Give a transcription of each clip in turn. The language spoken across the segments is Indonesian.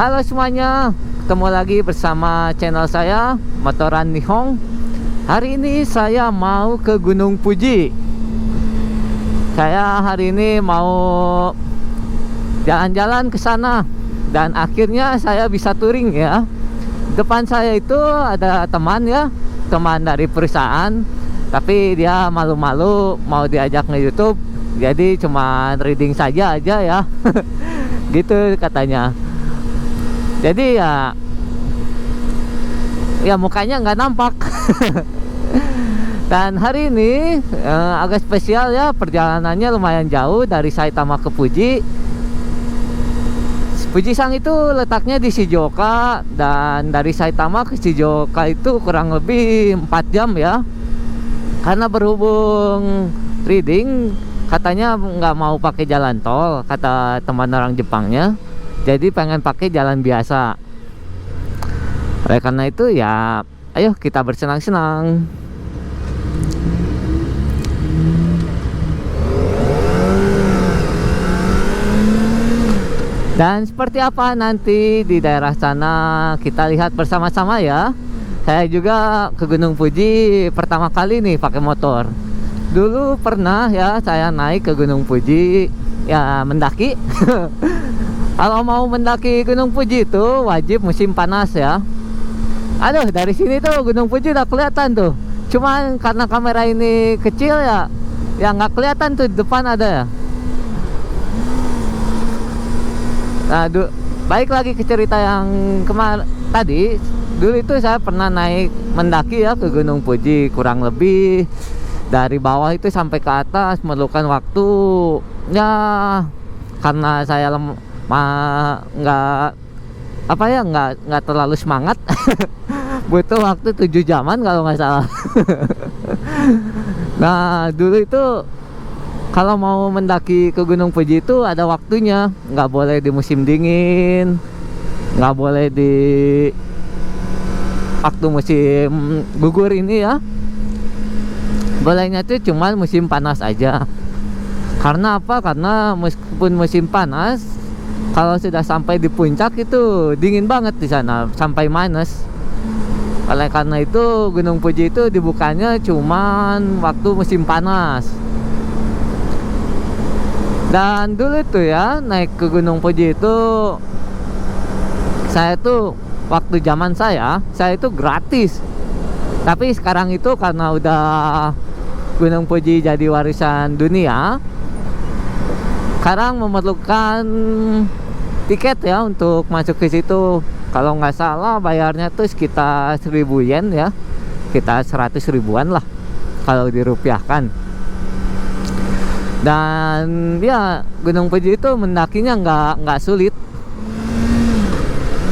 Halo semuanya, ketemu lagi bersama channel saya Motoran Nihong. Hari ini saya mau ke Gunung Fuji. Saya hari ini mau jalan-jalan ke sana dan akhirnya saya bisa touring ya. Depan saya itu ada teman ya, teman dari perusahaan, tapi dia malu-malu mau diajak nge-YouTube, jadi cuma reading saja aja ya. Gitu katanya. Jadi ya mukanya nggak nampak. Dan hari ini agak spesial ya, perjalanannya lumayan jauh dari Saitama ke Fuji. Fujisan itu letaknya di Shizuoka, dan dari Saitama ke Shizuoka itu kurang lebih 4 jam ya. Karena berhubung reading katanya nggak mau pakai jalan tol, kata teman orang Jepangnya, jadi pengen pakai jalan biasa. Oleh karena itu ya, ayo kita bersenang-senang. Dan seperti apa nanti di daerah sana kita lihat bersama-sama ya. Saya juga ke Gunung Fuji pertama kali nih pakai motor. Dulu pernah ya saya naik ke Gunung Fuji ya, mendaki. Kalau mau mendaki Gunung Fuji itu wajib musim panas ya. Aduh, dari sini tuh Gunung Fuji udah kelihatan tuh. Cuman karena kamera ini kecil ya nggak kelihatan tuh depan ada ya. Nah, baik lagi ke cerita yang tadi. Dulu itu saya pernah naik mendaki ya ke Gunung Fuji, kurang lebih dari bawah itu sampai ke atas memerlukan waktu ya, karena saya nggak terlalu semangat. Butuh waktu 7 jaman kalau nggak salah. Nah, dulu itu kalau mau mendaki ke Gunung Fuji itu ada waktunya, nggak boleh di musim dingin, nggak boleh di waktu musim gugur ini ya. Bolehnya itu cuma musim panas aja. Karena apa? Karena meskipun musim panas, kalau sudah sampai di puncak itu dingin banget di sana, sampai minus. Oleh karena itu Gunung Fuji itu dibukanya cuman waktu musim panas. Dan dulu itu ya, naik ke Gunung Fuji itu saya tuh waktu zaman saya itu gratis. Tapi sekarang itu karena udah Gunung Fuji jadi warisan dunia, sekarang memerlukan tiket ya untuk masuk ke situ. Kalau nggak salah bayarnya tuh sekitar 1000 yen ya, kita 100 ribuan lah kalau dirupiahkan. Dan ya Gunung Fuji itu mendakinya nggak sulit.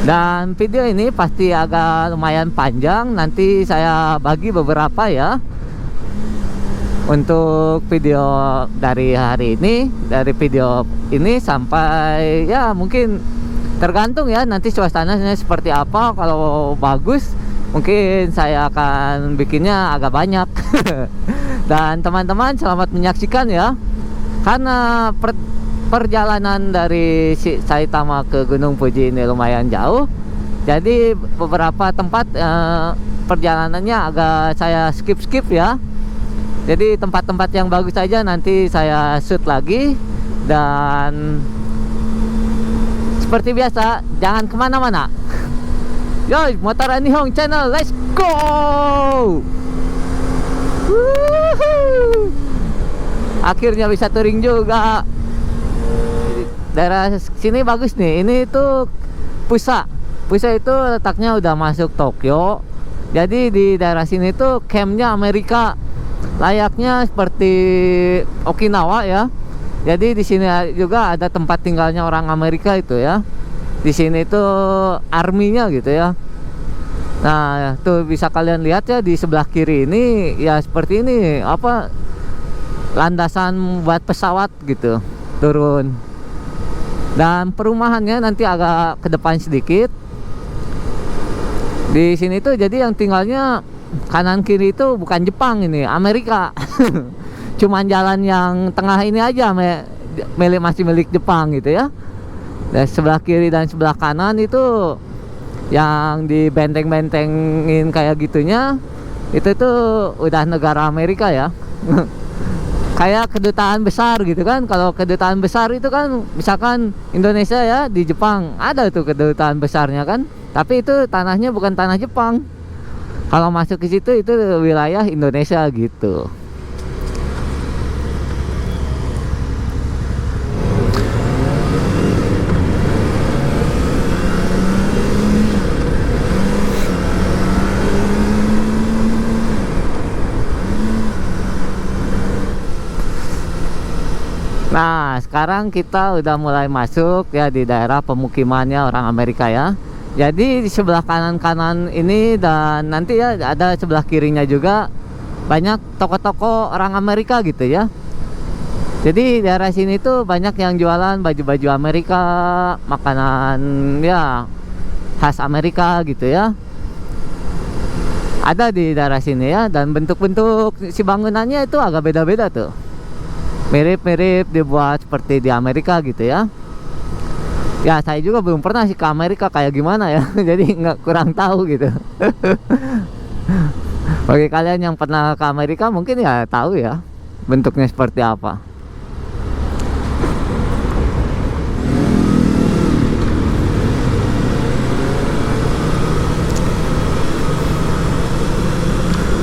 Dan video ini pasti agak lumayan panjang, nanti saya bagi beberapa ya. Untuk video dari hari ini, dari video ini sampai ya mungkin tergantung ya nanti suasananya seperti apa. Kalau bagus mungkin saya akan bikinnya agak banyak. Dan teman-teman selamat menyaksikan ya. Karena perjalanan dari Saitama ke Gunung Fuji ini lumayan jauh, jadi beberapa tempat perjalanannya agak saya skip ya. Jadi tempat-tempat yang bagus saja nanti saya shoot lagi. Dan seperti biasa, jangan kemana-mana. Yo, Motoran Nihong Channel, let's go! Woohoo! Akhirnya bisa touring juga. Daerah sini bagus nih. Ini itu Pusa. Pusa itu letaknya udah masuk Tokyo. Jadi di daerah sini tuh campnya Amerika. Layaknya seperti Okinawa ya. Jadi di sini juga ada tempat tinggalnya orang Amerika itu ya. Di sini tuh arminya gitu ya. Nah, tuh bisa kalian lihat ya di sebelah kiri ini ya, seperti ini apa, landasan buat pesawat gitu turun. Dan perumahannya nanti agak ke depan sedikit. Di sini tuh jadi yang tinggalnya kanan kiri itu bukan Jepang, ini Amerika. Cuman jalan yang tengah ini aja masih milik Jepang gitu ya. Dan sebelah kiri dan sebelah kanan itu yang di benteng-bentengin kayak gitunya, itu tuh udah negara Amerika ya. Kayak kedutaan besar gitu kan. Kalau kedutaan besar itu kan, misalkan Indonesia ya, di Jepang ada tuh kedutaan besarnya kan, tapi itu tanahnya bukan tanah Jepang. Kalau masuk ke situ itu wilayah Indonesia gitu. Nah, sekarang kita udah mulai masuk ya di daerah pemukimannya orang Amerika ya. Jadi di sebelah kanan-kanan ini dan nanti ya ada sebelah kirinya juga banyak toko-toko orang Amerika gitu ya. Jadi daerah sini tuh banyak yang jualan baju-baju Amerika, makanan ya khas Amerika gitu ya. Ada di daerah sini ya, dan bentuk-bentuk si bangunannya itu agak beda-beda tuh. Mirip-mirip dibuat seperti di Amerika gitu ya. Ya saya juga belum pernah sih ke Amerika kayak gimana ya. Jadi kurang tahu gitu. Bagi kalian yang pernah ke Amerika mungkin ya tahu ya bentuknya seperti apa.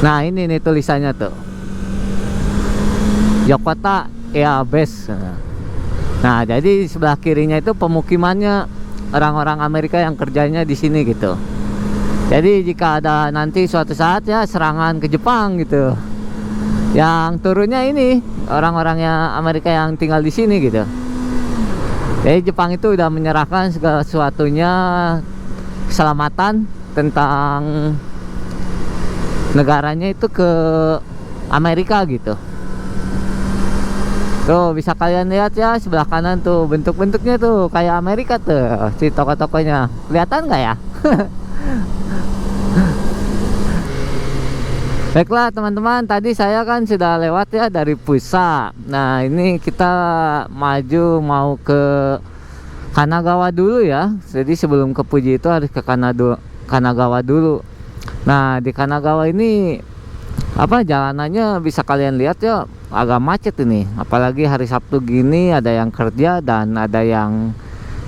Nah ini nih tulisannya tuh, Yokota Base. Nah, jadi sebelah kirinya itu pemukimannya orang-orang Amerika yang kerjanya di sini gitu. Jadi jika ada nanti suatu saat ya serangan ke Jepang gitu, yang turunnya ini orang-orang yang Amerika yang tinggal di sini gitu. Jadi Jepang itu udah menyerahkan segala sesuatunya, keselamatan tentang negaranya itu ke Amerika gitu. Tuh bisa kalian lihat ya sebelah kanan tuh bentuk-bentuknya tuh kayak Amerika tuh si toko-tokonya. Kelihatan nggak ya? Baiklah teman-teman, tadi saya kan sudah lewat ya dari Pusa. Nah ini kita maju mau ke Kanagawa dulu ya. Jadi sebelum ke Fuji itu harus ke Kanagawa dulu. Nah di Kanagawa ini apa jalanannya bisa kalian lihat ya, agak macet ini, apalagi hari Sabtu gini, ada yang kerja dan ada yang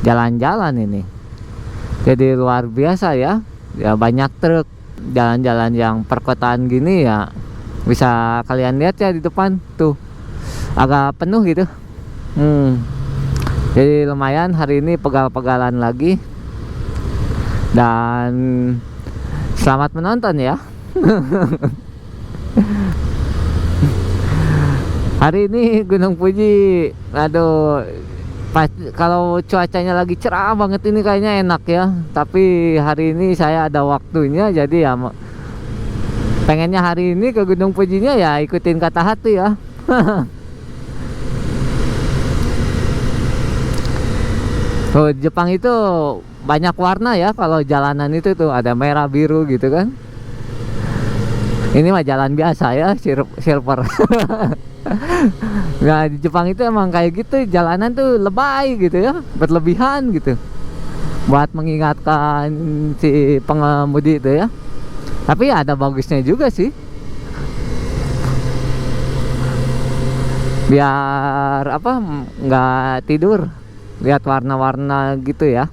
jalan-jalan ini. Jadi luar biasa ya. Ya banyak truk, jalan-jalan yang perkotaan gini ya. Bisa kalian lihat ya di depan tuh agak penuh gitu. Jadi lumayan hari ini pegal-pegalan lagi. Dan selamat menonton ya. Hari ini Gunung Fuji, aduh, kalau cuacanya lagi cerah banget ini kayaknya enak ya. Tapi hari ini saya ada waktunya, jadi ya pengennya hari ini ke Gunung Fujinya ya ikutin kata hati ya. Tuh, Jepang itu banyak warna ya, kalau jalanan itu tuh ada merah biru gitu kan. Ini mah jalan biasa ya, silver. Nah di Jepang itu emang kayak gitu, jalanan tuh lebay gitu ya, berlebihan gitu, buat mengingatkan si pengemudi itu ya. Tapi ya ada bagusnya juga sih, biar apa nggak tidur lihat warna-warna gitu ya.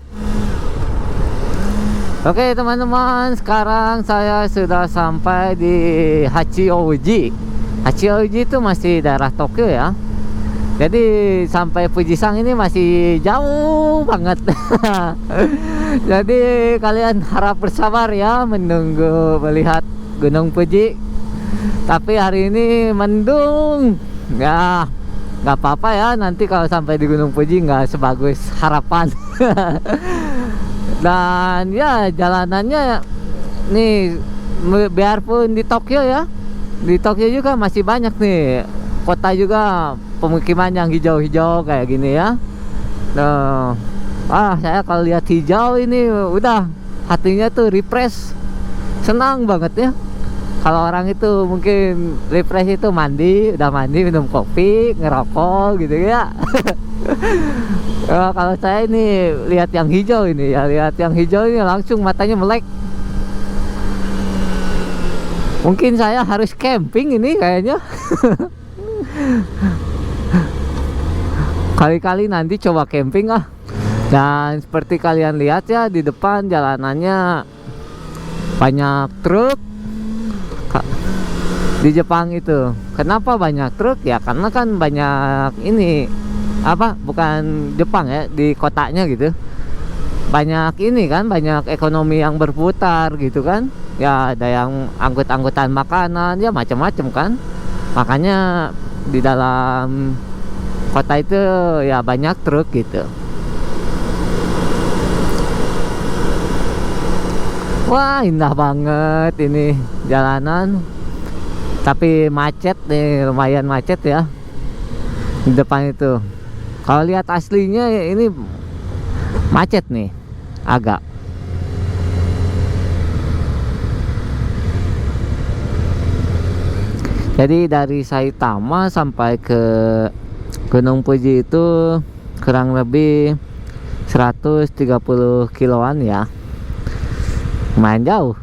Oke teman-teman, sekarang saya sudah sampai di Hachioji. Hachioji itu masih daerah Tokyo ya. Jadi sampai Fujisang ini masih jauh banget. Jadi kalian harap bersabar ya menunggu melihat Gunung Fuji. Tapi hari ini mendung. Ya nggak apa-apa ya, nanti kalau sampai di Gunung Fuji nggak sebagus harapan. Dan ya jalanannya nih, biarpun di Tokyo ya, di Tokyo juga masih banyak nih kota juga pemukiman yang hijau-hijau kayak gini ya. Nah, saya kalau lihat hijau ini udah hatinya tuh refresh, senang banget ya. Kalau orang itu mungkin refresh itu mandi, udah mandi minum kopi, ngerokok gitu ya. Kalau saya ini lihat yang hijau ini ya, lihat yang hijau ini langsung matanya melek. Mungkin saya harus camping ini kayaknya. Kali-kali nanti coba camping ah. Dan seperti kalian lihat ya, di depan jalanannya banyak truk. Di Jepang itu kenapa banyak truk ya, karena kan banyak ini apa, bukan Jepang ya, di kotanya gitu banyak ini kan, banyak ekonomi yang berputar gitu kan ya, ada yang angkut-angkutan makanan ya, macam-macam kan, makanya di dalam kota itu ya banyak truk gitu. Wah, indah banget ini jalanan. Tapi macet nih, lumayan macet ya di depan itu. Kalau lihat aslinya ini macet nih, agak. Jadi dari Saitama sampai ke Gunung Fuji itu kurang lebih 130 kiloan ya. Lumayan jauh.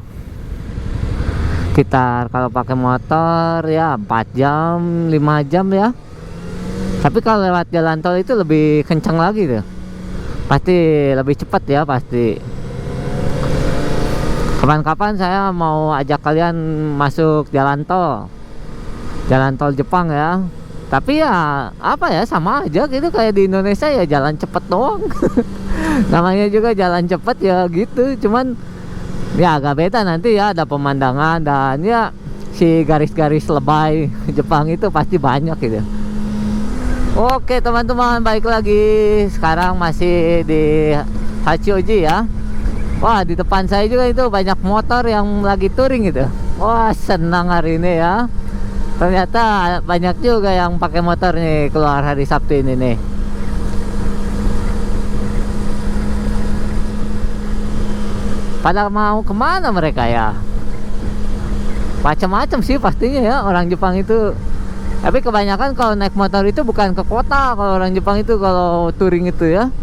Sekitar kalau pakai motor ya 4 jam 5 jam ya. Tapi kalau lewat jalan tol itu lebih kencang lagi tuh, pasti lebih cepat ya pasti. Kapan-kapan saya mau ajak kalian masuk jalan tol Jepang ya. Tapi ya apa ya, sama aja gitu kayak di Indonesia ya, jalan cepet doang. Namanya juga jalan cepet ya gitu, cuman ya agak beda nanti ya, ada pemandangan dan ya si garis-garis lebay Jepang itu pasti banyak gitu. Oke teman-teman, balik lagi. Sekarang masih di Hachioji ya. Wah, di depan saya juga itu banyak motor yang lagi touring gitu. Wah, senang hari ini ya. Ternyata banyak juga yang pakai motor nih keluar hari Sabtu ini nih. Pada mau kemana mereka ya? Macam-macam sih pastinya ya orang Jepang itu. Tapi kebanyakan kalau naik motor itu bukan ke kota. Kalau orang Jepang itu kalau touring itu ya,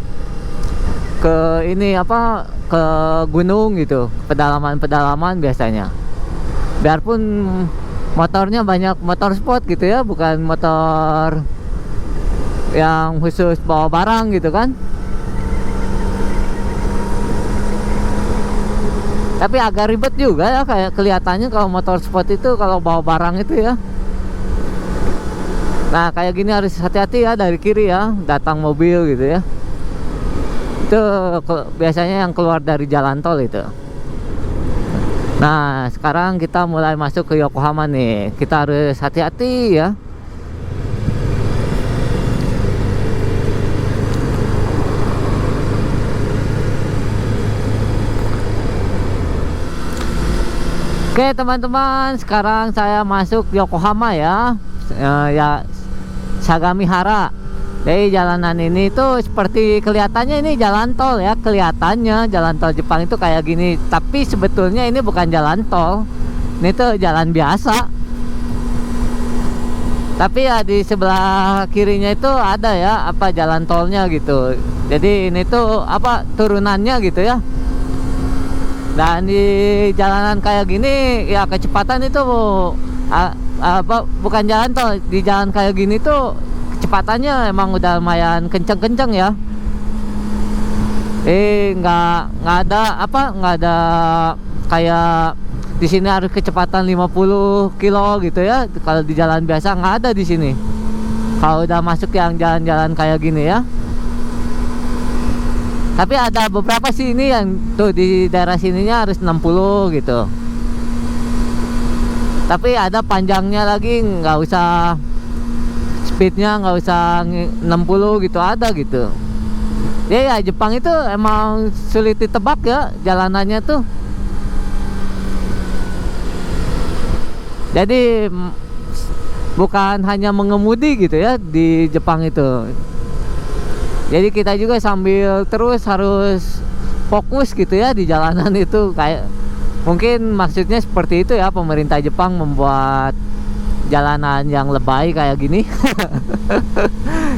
ke ini apa, ke gunung gitu, pedalaman-pedalaman biasanya. Biarpun motornya banyak motor sport gitu ya, bukan motor yang khusus bawa barang gitu kan. Tapi agak ribet juga ya, kayak kelihatannya kalau motor sport itu kalau bawa barang itu ya. Nah kayak gini harus hati-hati ya, dari kiri ya datang mobil gitu ya. Itu biasanya yang keluar dari jalan tol itu. Nah sekarang kita mulai masuk ke Yokohama nih, kita harus hati-hati ya. Oke teman-teman, sekarang saya masuk Yokohama ya, ya Sagamihara. Jadi jalanan ini tuh seperti kelihatannya ini jalan tol ya, kelihatannya jalan tol Jepang itu kayak gini, tapi sebetulnya ini bukan jalan tol, ini tuh jalan biasa. Tapi ya di sebelah kirinya itu ada ya apa, jalan tolnya gitu. Jadi ini tuh apa, turunannya gitu ya. Dan di jalanan kayak gini ya kecepatan itu bukan jalan tol, di jalan kayak gini tuh kecepatannya emang udah lumayan kenceng-kenceng ya. Nggak ada kayak di sini harus kecepatan 50 kilo gitu ya. Kalau di jalan biasa nggak ada di sini. Kalau udah masuk yang jalan-jalan kayak gini ya. Tapi ada beberapa sih ini yang tuh di daerah sininya harus 60 gitu. Tapi ada panjangnya lagi, nggak usah speednya, nggak usah 60 gitu, ada gitu. Ya Jepang itu emang sulit ditebak ya jalanannya tuh. Jadi bukan hanya mengemudi gitu ya di Jepang itu. Jadi kita juga sambil terus harus fokus gitu ya di jalanan itu. Kayak mungkin maksudnya seperti itu ya, pemerintah Jepang membuat jalanan yang lebay kayak gini.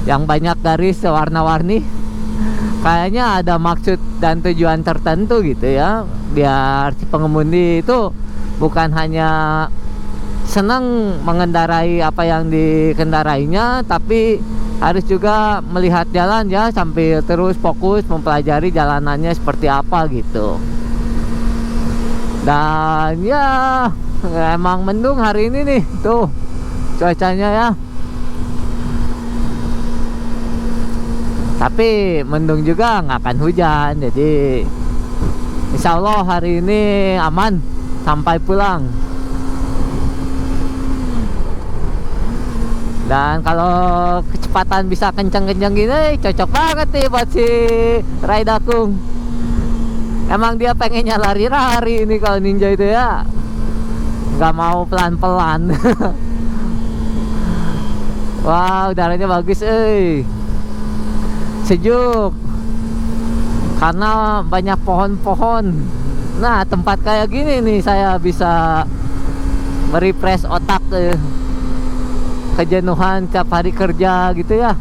Yang banyak garis warna-warni. kayaknya ada maksud dan tujuan tertentu gitu ya, biar si pengemudi itu bukan hanya senang mengendarai apa yang dikendarainya, tapi harus juga melihat jalan ya, sambil terus fokus mempelajari jalanannya seperti apa gitu. Dan ya emang mendung hari ini nih, tuh cuacanya ya. Tapi mendung juga nggak akan hujan, jadi insya Allah hari ini aman sampai pulang. Dan kalau kecepatan bisa kenceng-kenceng gini, cocok banget nih buat si Raidakung. Emang dia pengennya lari-lari ini kalau Ninja itu ya, nggak mau pelan-pelan. Wow, udaranya bagus, sejuk karena banyak pohon-pohon. Nah, tempat kayak gini nih saya bisa merefresh otak, kejenuhan tiap hari kerja gitu ya.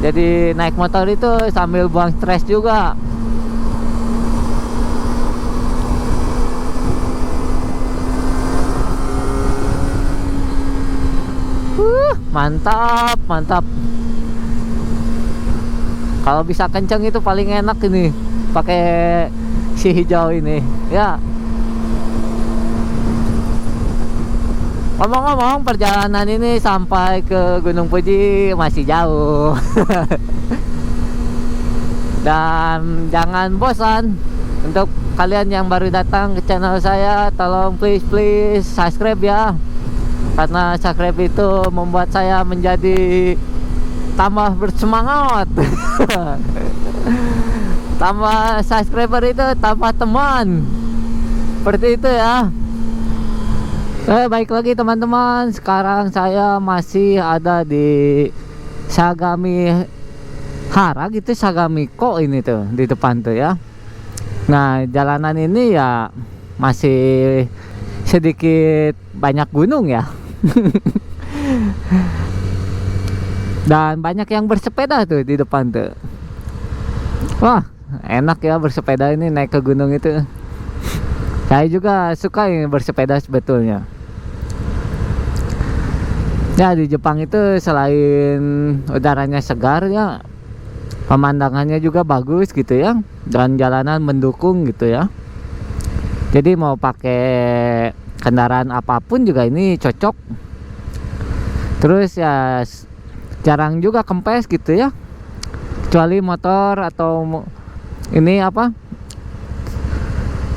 Jadi naik motor itu sambil buang stres juga. Mantap, mantap. Kalau bisa kenceng itu paling enak ini, pakai si hijau ini ya. Ngomong-ngomong, perjalanan ini sampai ke Gunung Fuji masih jauh. Dan jangan bosan. Untuk kalian yang baru datang ke channel saya, tolong please subscribe ya, karena subscribe itu membuat saya menjadi tambah bersemangat. Tambah subscriber itu tambah teman, seperti itu ya. Baik lagi teman-teman, sekarang saya masih ada di Sagami Hara gitu, Sagamiko ini tuh di depan tuh ya. Nah, jalanan ini ya masih sedikit banyak gunung ya. Dan banyak yang bersepeda tuh di depan tuh. Wah, enak ya bersepeda ini, naik ke gunung itu. Saya juga suka ini bersepeda sebetulnya. Ya, di Jepang itu selain udaranya segar ya, pemandangannya juga bagus gitu ya, dan jalanan mendukung gitu ya. Jadi mau pakai kendaraan apapun juga ini cocok. Terus ya jarang juga kempes gitu ya, kecuali motor atau ini apa,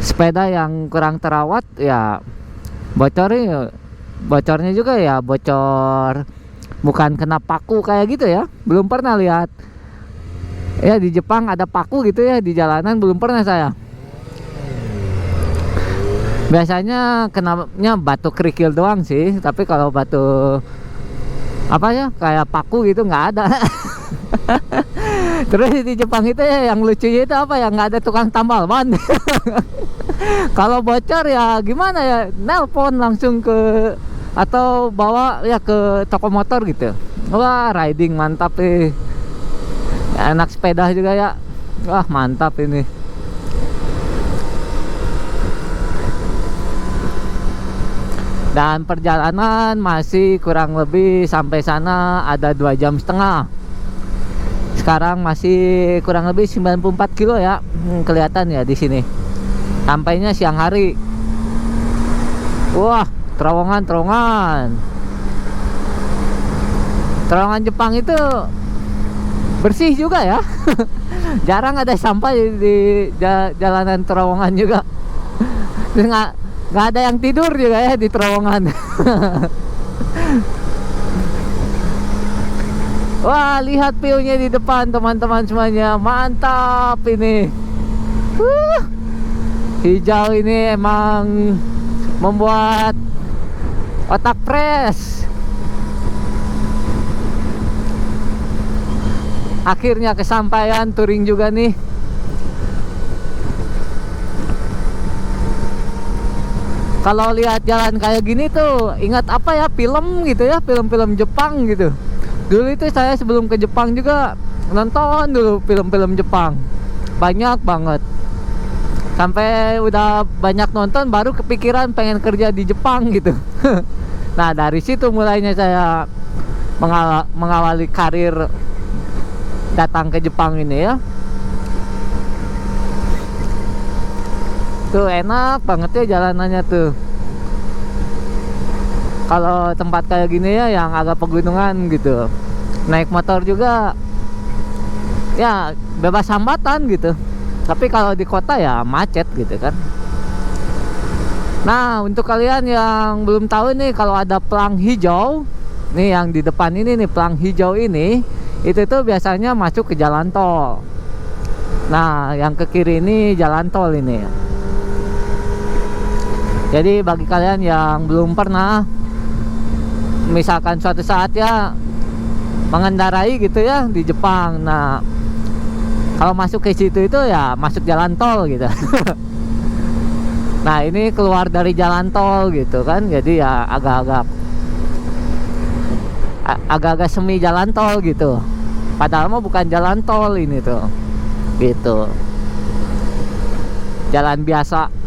sepeda yang kurang terawat ya, bocornya juga ya bocor, bukan kena paku kayak gitu ya. Belum pernah lihat ya di Jepang ada paku gitu ya di jalanan, belum pernah saya. Biasanya kenanya batu kerikil doang sih, tapi kalau batu apa ya kayak paku gitu nggak ada. Terus di Jepang itu ya yang lucunya itu apa ya, nggak ada tukang tambal ban. Kalau bocor ya gimana ya, nelpon langsung ke, atau bawa ya ke toko motor gitu. Wah, riding mantap nih. Enak sepeda juga ya. Wah, mantap ini. Dan perjalanan masih kurang lebih sampai sana ada 2,5 jam. Sekarang masih kurang lebih 94 kilo ya, kelihatan ya di sini. Sampainya siang hari. Wah, terowongan Jepang itu bersih juga ya. Jarang ada sampah di jalanan terowongan juga. Nggak ada yang tidur juga ya di terowongan. Wah, lihat view-nya di depan teman-teman semuanya, mantap ini. Hijau ini emang membuat otak fresh. Akhirnya kesampaian touring juga nih. Kalau lihat jalan kayak gini tuh ingat apa ya, film gitu ya, film-film Jepang gitu. Dulu itu saya sebelum ke Jepang juga nonton dulu film-film Jepang, banyak banget. Sampai udah banyak nonton baru kepikiran pengen kerja di Jepang gitu. Nah dari situ mulainya saya mengawali karir datang ke Jepang ini ya. Tuh enak banget ya jalanannya tuh. Kalau tempat kayak gini ya yang agak pegunungan gitu, naik motor juga ya bebas hambatan gitu. Tapi kalau di kota ya macet gitu kan. Nah untuk kalian yang belum tahu nih, kalau ada pelang hijau nih yang di depan ini nih, pelang hijau ini itu tuh biasanya masuk ke jalan tol. Nah yang ke kiri ini jalan tol ini. Jadi bagi kalian yang belum pernah, misalkan suatu saat ya mengendarai gitu ya di Jepang, nah kalau masuk ke situ itu ya masuk jalan tol gitu. Nah ini keluar dari jalan tol gitu kan, jadi ya agak-agak semi jalan tol gitu. Padahal mah bukan jalan tol ini tuh, gitu. Jalan biasa.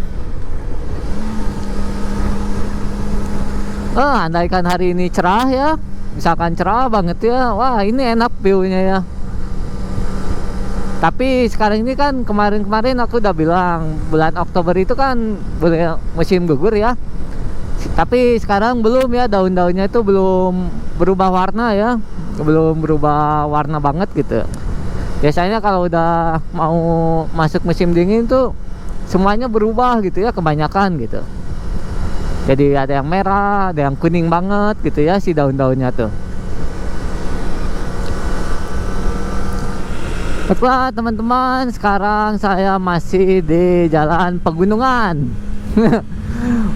Andaikan hari ini cerah ya, misalkan cerah banget ya, wah ini enak view-nya ya. Tapi sekarang ini kan kemarin-kemarin aku udah bilang bulan Oktober itu kan musim gugur ya. Tapi sekarang belum ya, daun-daunnya itu belum berubah warna ya, belum berubah warna banget gitu. Biasanya kalau udah mau masuk musim dingin tuh semuanya berubah gitu ya, kebanyakan gitu. Jadi ada yang merah, ada yang kuning banget gitu ya si daun-daunnya tuh. Baiklah teman-teman, sekarang saya masih di jalan pegunungan.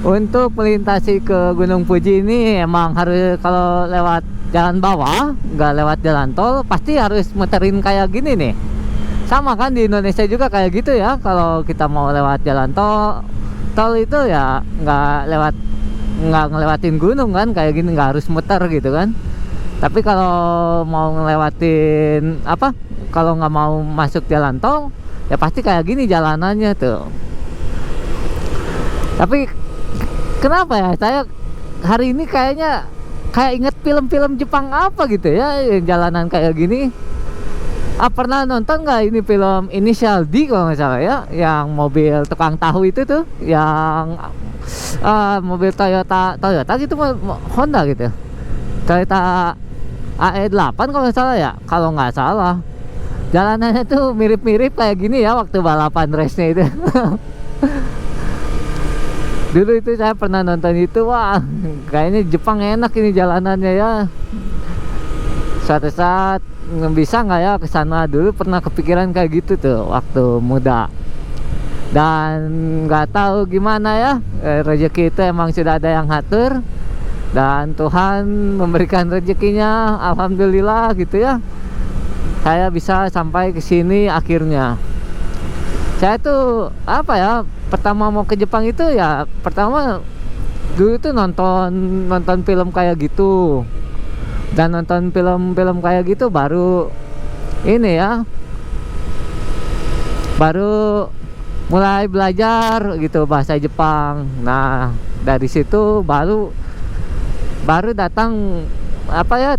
Untuk melintasi ke Gunung Fuji ini emang harus, kalau lewat jalan bawah, nggak lewat jalan tol, pasti harus muterin kayak gini nih. Sama kan di Indonesia juga kayak gitu ya. Kalau kita mau lewat jalan tol itu ya nggak ngelewatin gunung kan, kayak gini nggak harus muter gitu kan. Tapi kalau mau ngelewatin kalau nggak mau masuk jalan tol ya pasti kayak gini jalanannya tuh. Tapi kenapa ya saya hari ini kayak inget film-film Jepang apa gitu ya, yang jalanan kayak gini. Pernah nonton nggak ini film Initial D kalau nggak salah ya, yang mobil tukang tahu itu tuh, yang mobil Toyota gitu, Honda gitu, Toyota AE8 kalau nggak salah ya. Kalau nggak salah jalanannya tuh mirip-mirip kayak gini ya waktu balapan race-nya itu. Dulu itu saya pernah nonton itu, wah kayaknya Jepang enak ini jalanannya ya. Suatu saat bisa nggak ya ke sana, dulu pernah kepikiran kayak gitu tuh waktu muda. Dan nggak tahu gimana ya, rezeki itu emang sudah ada yang ngatur. Dan Tuhan memberikan rezekinya, alhamdulillah gitu ya. Saya bisa sampai ke sini akhirnya. Saya tuh pertama mau ke Jepang itu ya, pertama dulu tuh nonton film kayak gitu. Dan nonton film-film kayak gitu baru ini ya, baru mulai belajar gitu bahasa Jepang. Nah dari situ baru datang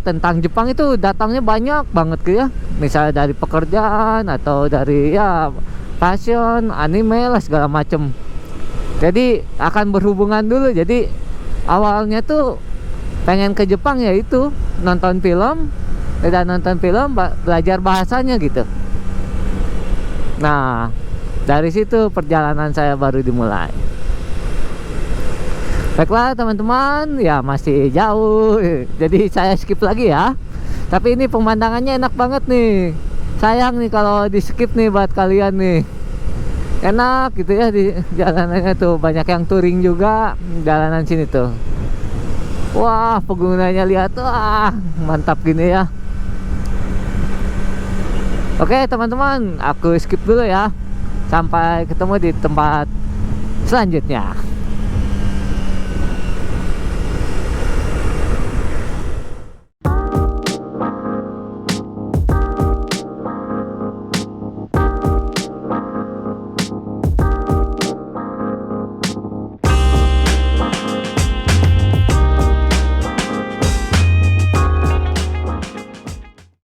tentang Jepang itu datangnya banyak banget gitu ya. Misalnya dari pekerjaan atau dari ya fashion, anime lah segala macem. Jadi akan berhubungan dulu. Jadi awalnya tuh pengen ke Jepang ya itu nonton film, belajar bahasanya gitu. Nah dari situ perjalanan saya baru dimulai. Baiklah teman-teman, ya masih jauh, jadi saya skip lagi ya. Tapi ini pemandangannya enak banget nih. Sayang nih kalau di skip nih buat kalian nih. Enak gitu ya di jalanannya tuh, banyak yang touring juga jalanan sini tuh. Wah pegunungannya lihat, wah mantap gini ya. Oke teman-teman, aku skip dulu ya. Sampai ketemu di tempat selanjutnya.